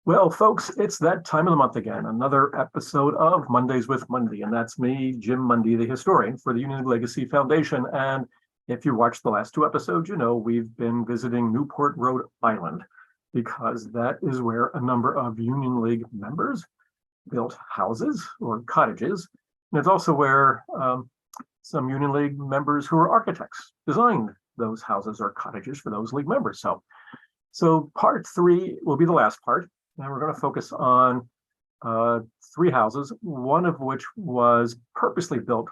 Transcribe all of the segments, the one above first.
Well, folks, it's that time of the month again, another episode of Mondays with Mundy, and that's me, Jim Mundy, the historian for the Union Legacy Foundation. And if you watched the last two episodes, you know we've been visiting Newport, Rhode Island, because that is where a number of Union League members built houses or cottages. And it's also where some Union League members who were architects designed those houses or cottages for those League members. So part three will be the last part. And we're going to focus on three houses, one of which was purposely built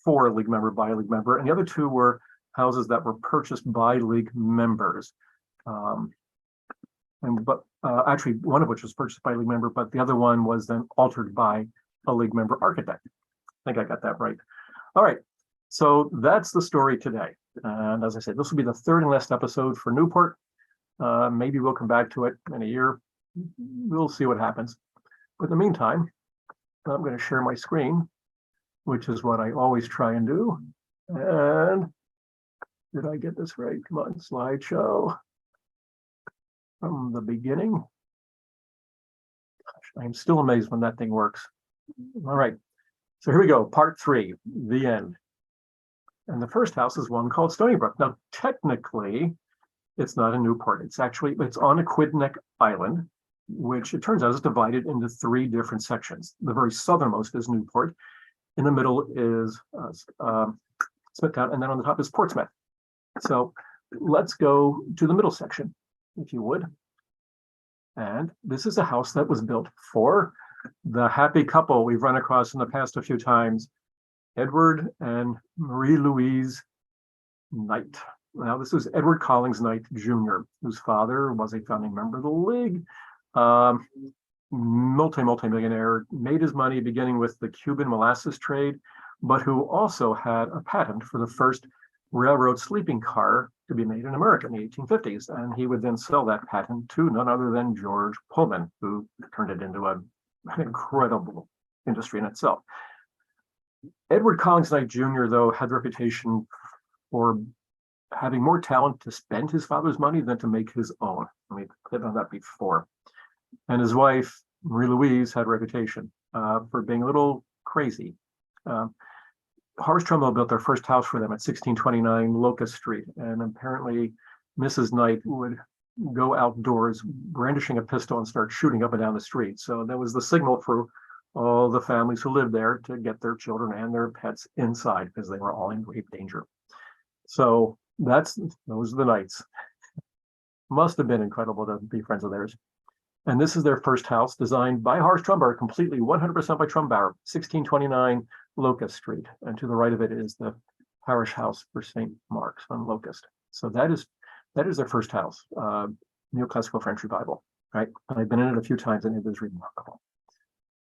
for a League member by a League member, and the other two were houses that were purchased by League members. Actually, one of which was purchased by a League member, but the other one was then altered by a League member architect. I think I got that right. All right, so that's the story today. And as I said, this will be the third and last episode for Newport. Maybe we'll come back to it in a year. We'll see what happens. But in the meantime, I'm going to share my screen, which is what I always try and do. And did I get this right? Come on, slideshow from the beginning. Gosh, I'm still amazed when that thing works. All right, so here we go, part three, the end. And the first house is one called Stony Brook. Now, technically, it's not in Newport. It's on Aquidneck Island, which it turns out is divided into three different sections. The very southernmost is Newport. In the middle is Smithtown, and then on the top is Portsmouth. So let's go to the middle section, if you would. And this is a house that was built for the happy couple we've run across in the past a few times, Edward and Marie Louise Knight. Now, this is Edward Collins Knight Jr., whose father was a founding member of the League, multi-millionaire, made his money beginning with the Cuban molasses trade, but who also had a patent for the first railroad sleeping car to be made in America in the 1850s. And he would then sell that patent to none other than George Pullman, who turned it into an incredible industry in itself. Edward Collins Knight Jr., though, had the reputation for having more talent to spend his father's money than to make his own. We've clipped on that before. And his wife, Marie Louise, had a reputation for being a little crazy. Horace Trumbull built their first house for them at 1629 Locust Street. And apparently Mrs. Knight would go outdoors brandishing a pistol and start shooting up and down the street. So that was the signal for all the families who lived there to get their children and their pets inside because they were all in great danger. So those are the Knights. Must have been incredible to be friends of theirs. And this is their first house, designed by Horace Trumbull, completely 100% by Trumbull, 1629 Locust Street. And to the right of it is the parish house for St. Mark's on Locust. So that is their first house, neoclassical French revival, right? And I've been in it a few times, and it is remarkable,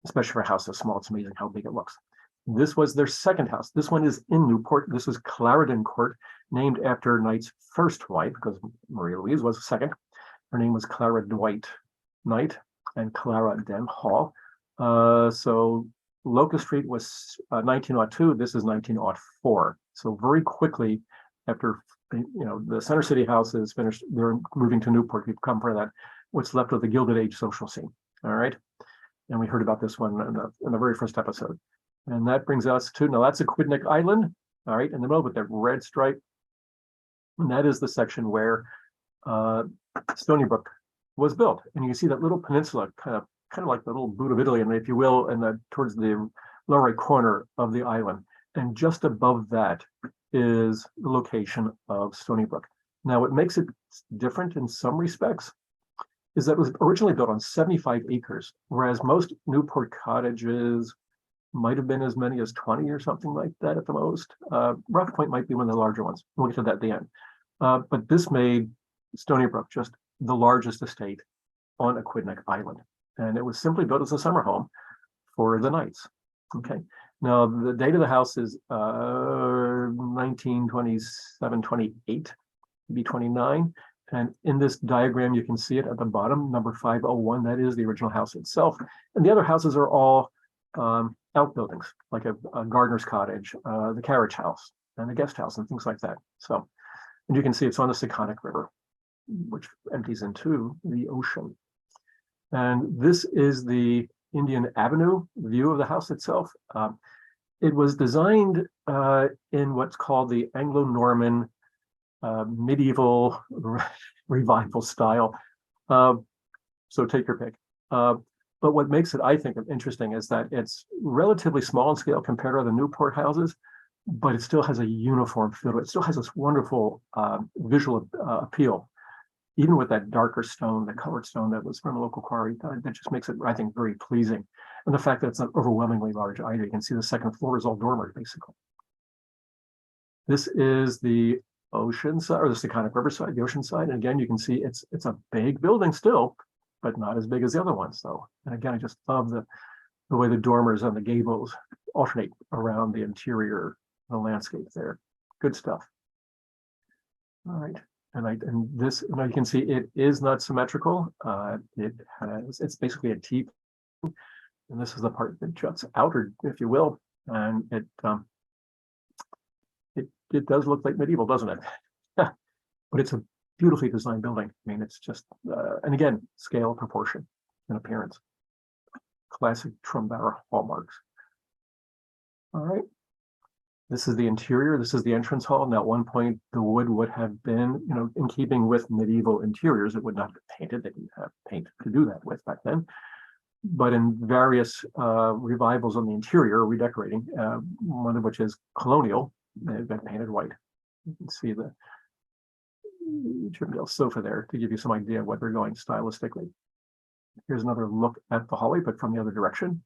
especially for a house so small. It's amazing how big it looks. This was their second house. This one is in Newport. This was Clarendon Court, named after Knight's first wife, because Marie Louise was the second. Her name was Clara Dwight Knight and Clara Den Hall. So Locust Street was 1902. This is 1904. So very quickly after the Center City house is finished, they're moving to Newport. We've come for that. What's left of the Gilded Age social scene. All right. And we heard about this one in the very first episode. And that brings us to, now that's Aquidneck Island, all right, in the middle with that red stripe. And that is the section where Stony Brook was built. And you can see that little peninsula, kind of like the little boot of Italy, and if you will, and towards the lower right corner of the island. And just above that is the location of Stony Brook. Now, what makes it different in some respects is that it was originally built on 75 acres, whereas most Newport cottages might have been as many as 20 or something like that at the most. Rock Point might be one of the larger ones. We'll get to that at the end. But this made Stony Brook just the largest estate on Aquidneck Island. And it was simply built as a summer home for the Knights. Okay. Now, the date of the house is 1927, 28, maybe 29. And in this diagram, you can see it at the bottom, number 501. That is the original house itself. And the other houses are all outbuildings, like a gardener's cottage, the carriage house, and the guest house, and things like that. So, and you can see it's on the Seconic River, which empties into the ocean. And this is the Indian Avenue view of the house itself. It was designed in what's called the Anglo-Norman medieval revival style. So take your pick. But what makes it, I think, interesting is that it's relatively small in scale compared to the Newport houses, but it still has a uniform feel. It still has this wonderful visual appeal, even with that darker stone, the colored stone that was from a local quarry. That just makes it, I think, very pleasing. And the fact that it's not overwhelmingly large either. You can see the second floor is all dormer, basically. This is the ocean side, or the Seconic Riverside, the ocean side. And again, you can see it's a big building still, but not as big as the other ones, though. And again, I just love the way the dormers and the gables alternate around the interior, the landscape there. Good stuff. All right. And this, now you can see it is not symmetrical. It's basically a T, and this is the part that juts out, or if you will, and it does look like medieval, doesn't it? But it's a beautifully designed building. I mean, it's just, and again, scale, proportion, and appearance. Classic Trumbauer hallmarks. All right. This is the interior. This is the entrance hall. Now, at one point, the wood would have been, in keeping with medieval interiors. It would not have painted. They didn't have paint to do that with back then. But in various revivals on the interior, redecorating, one of which is colonial, they've been painted white. You can see the trimmed sofa there to give you some idea of what they're going stylistically. Here's another look at the hallway, but from the other direction,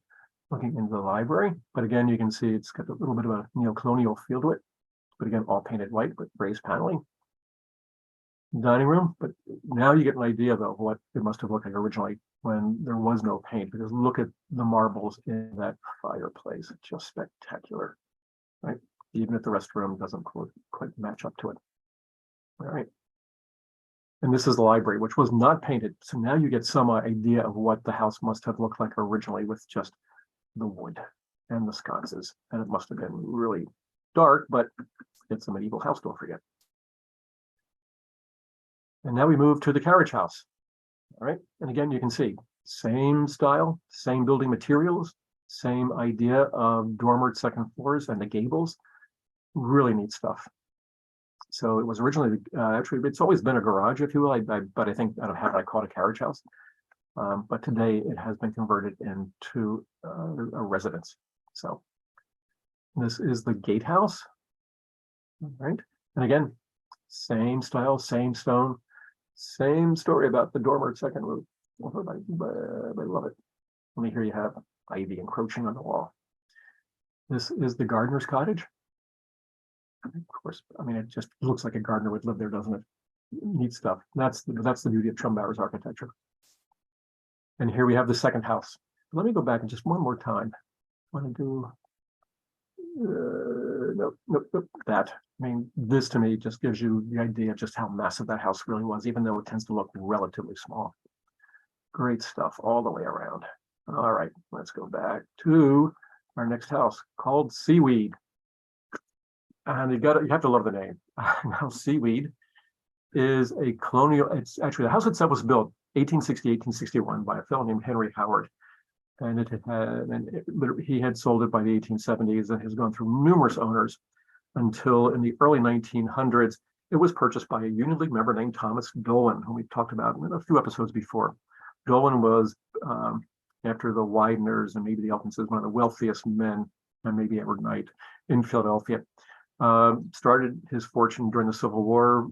looking into the library. But again, you can see it's got a little bit of a neo-colonial feel to it. But again, all painted white with raised paneling. Dining room, but now you get an idea, though, of what it must have looked like originally when there was no paint, because look at the marbles in that fireplace. It's just spectacular, right? Even if the rest of the room doesn't quite match up to it. All right. And this is the library, which was not painted. So now you get some idea of what the house must have looked like originally with just the wood and the sconces. And it must have been really dark, but it's a medieval house, don't forget. And now we move to the carriage house. All right. And again, you can see same style, same building materials, same idea of dormered second floors and the gables. Really neat stuff. So it was originally, actually, it's always been a garage, if you will, but I think out of habit I call it a carriage house. But today it has been converted into a residence. So this is the gatehouse, right? And again, same style, same stone, same story about the dormer second roof. I love it. Only here you have ivy encroaching on the wall. This is the gardener's cottage. Of course, I mean, it just looks like a gardener would live there, doesn't it? Neat stuff. That's the beauty of Trumbauer's architecture. And here we have the second house. Let me go back and just one more time. I want to do nope, that. I mean, this to me just gives you the idea of just how massive that house really was, even though it tends to look relatively small. Great stuff all the way around. All right, let's go back to our next house called Seaweed. And you have to love the name. Now, Seaweed is a colonial. It's actually, the house itself was built 1860, 1861 by a fellow named Henry Howard, and he had sold it by the 1870s and has gone through numerous owners until in the early 1900s it was purchased by a Union League member named Thomas Dolan, whom we talked about in a few episodes before. Dolan was, after the Wideners and maybe the Elkinses, one of the wealthiest men, and maybe ever night in Philadelphia. Started his fortune during the Civil War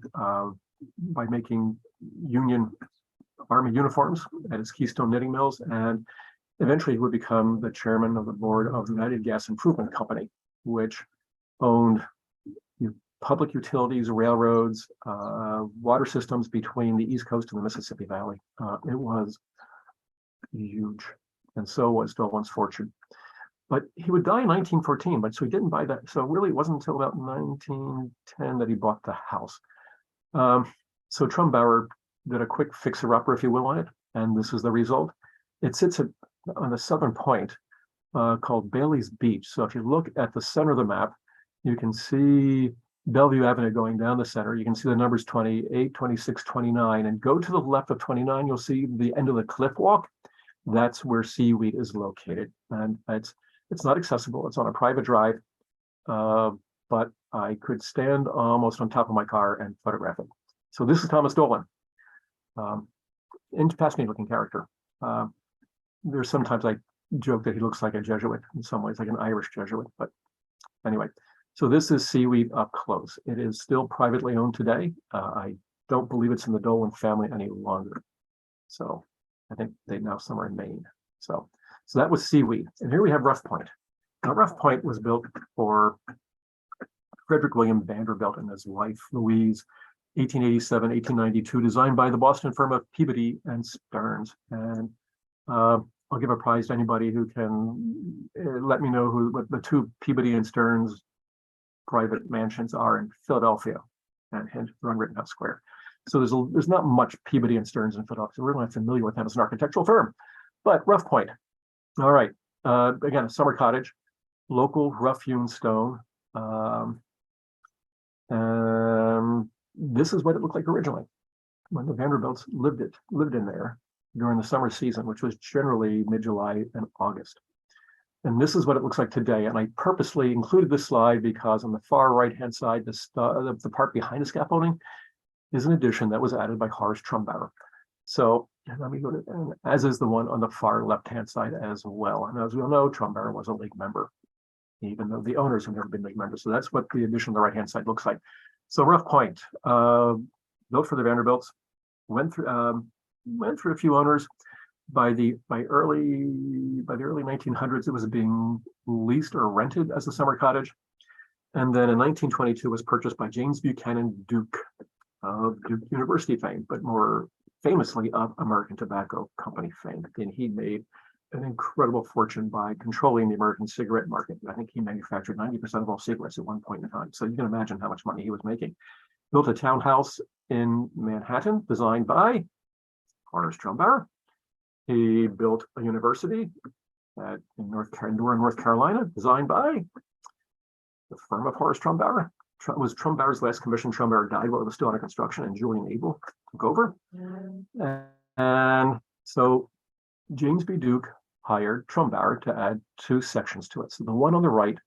by making Union Army uniforms at his Keystone Knitting Mills, and eventually he would become the chairman of the board of the United Gas Improvement Company, which owned public utilities, railroads, water systems between the East Coast and the Mississippi Valley. It was huge, and so was Dolan's fortune. But he would die in 1914, but so he didn't buy that. So really it wasn't until about 1910 that he bought the house. So Trumbauer did a quick fixer-upper, if you will, on it. And this is the result. It sits on the southern point called Bailey's Beach. So if you look at the center of the map, you can see Bellevue Avenue going down the center. You can see the numbers 28, 26, 29, and go to the left of 29, you'll see the end of the cliff walk. That's where Seaweed is located, and it's not accessible. It's on a private drive, but I could stand almost on top of my car and photograph it. So this is Thomas Dolan, fascinating looking character. There's sometimes I joke that he looks like a Jesuit in some ways, like an Irish Jesuit, but anyway. So this is Seaweed up close. It is still privately owned today. I don't believe it's in the Dolan family any longer. So I think they now somewhere in Maine. So that was Seaweed. And here we have Rough Point. Now, Rough Point was built for Frederick William Vanderbilt and his wife, Louise, 1887, 1892, designed by the Boston firm of Peabody and Stearns. And I'll give a prize to anybody who can let me know what the two Peabody and Stearns private mansions are in Philadelphia and on Rittenhouse Square. So there's not much Peabody and Stearns in Philadelphia. We're not familiar with that as an architectural firm, but Rough Point. All right, again, a summer cottage, local rough-hewn stone. This is what it looked like originally when the Vanderbilts lived in there during the summer season, which was generally mid-July and August. And this is what it looks like today. And I purposely included this slide because on the far right-hand side, the part behind the scaffolding is an addition that was added by Horace Trumbauer. So let me go to, and as is the one on the far left-hand side as well. And as we all know, Trumbauer was a league member, even though the owners have never been league members. So that's what the addition on the right-hand side looks like. So Rough Point, built for the Vanderbilts, went through a few owners. By the early 1900s, it was being leased or rented as a summer cottage. And then in 1922 was purchased by James Buchanan Duke of Duke University fame, but more famously of American Tobacco Company fame. And he made an incredible fortune by controlling the American cigarette market. I think he manufactured 90% of all cigarettes at one point in time. So you can imagine how much money he was making. Built a townhouse in Manhattan, designed by Horace Trumbauer. He built a university in Durham, North Carolina, designed by the firm of Horace Trumbauer. Was Trumbauer's last commission. Trumbauer died while it was still under construction, and Julian Abel took over. And so James B. Duke hired Trumbauer to add two sections to it. So the one on the right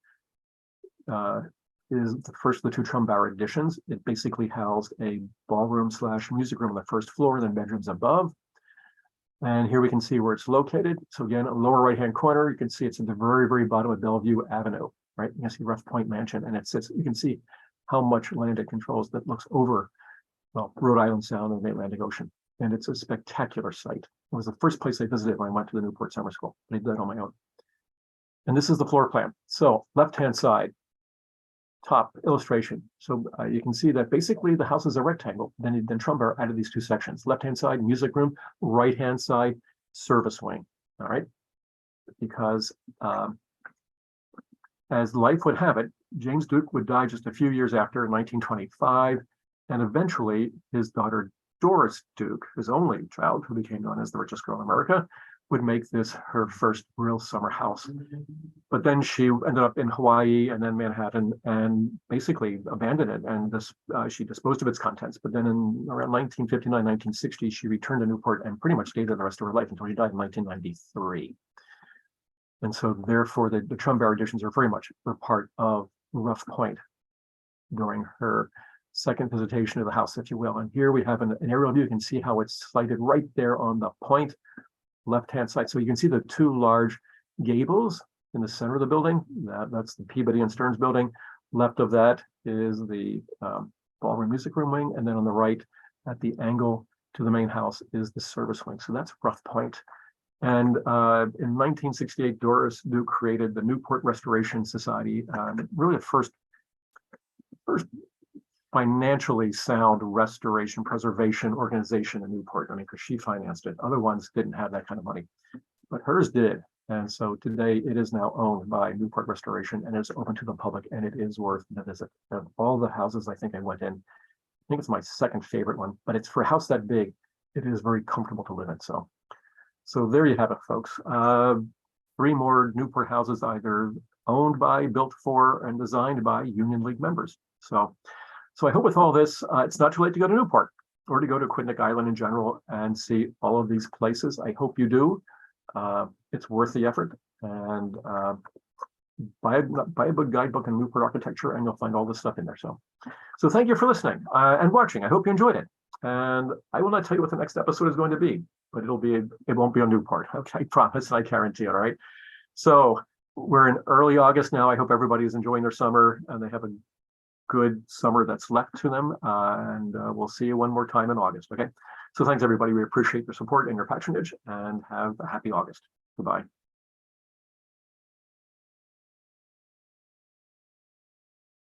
is the first of the two Trumbauer additions. It basically housed a ballroom / music room on the first floor, then bedrooms above. And here we can see where it's located. So again, lower right-hand corner, you can see it's at the very, very bottom of Bellevue Avenue, right? You can see Rough Point Mansion, and it sits, you can see how much land it controls that looks over, well, Rhode Island Sound and the Atlantic Ocean. And it's a spectacular site. It was the first place I visited when I went to the Newport Summer School. I did that on my own. And this is the floor plan. So left-hand side, top illustration. So you can see that basically the house is a rectangle. Then Trumbauer added these two sections. Left-hand side, music room. Right-hand side, service wing. All right. Because as life would have it, James Duke would die just a few years after, in 1925. And eventually his daughter, Doris Duke, his only child, who became known as the richest girl in America, would make this her first real summer house. But then she ended up in Hawaii and then Manhattan and basically abandoned it. And she disposed of its contents. But then in around 1959, 1960, she returned to Newport and pretty much stayed there the rest of her life until she died in 1993. And so therefore the Trumbauer additions are very much were part of Rough Point during her second visitation of the house, if you will. And here we have an aerial view. You can see how it's sited right there on the point, left-hand side. So you can see the two large gables in the center of the building. That's the Peabody and Stearns building. Left of that is the ballroom music room wing. And then on the right, at the angle to the main house, is the service wing. So that's Rough Point. And in 1968, Doris Duke created the Newport Restoration Society, really the first financially sound restoration preservation organization in Newport. I mean, because she financed it. Other ones didn't have that kind of money, but hers did. And so today it is now owned by Newport Restoration and it's open to the public, and it is worth the visit. Of all the houses I think I went in, I think it's my second favorite one, but it's for a house that big, it is very comfortable to live in. So there you have it, folks. 3 more Newport houses either owned by, built for, and designed by Union League members. So I hope with all this, it's not too late to go to Newport or to go to Quinnipiac Island in general and see all of these places. I hope you do. It's worth the effort. And buy a good guidebook on Newport architecture, and you'll find all this stuff in there. So thank you for listening and watching. I hope you enjoyed it. And I will not tell you what the next episode is going to be, but it won't be on Newport. Okay, I promise, I guarantee it. All right. So we're in early August now. I hope everybody is enjoying their summer and they have a good summer that's left to them. And we'll see you one more time in August. Okay. So thanks, everybody. We appreciate your support and your patronage, and have a happy August. Goodbye.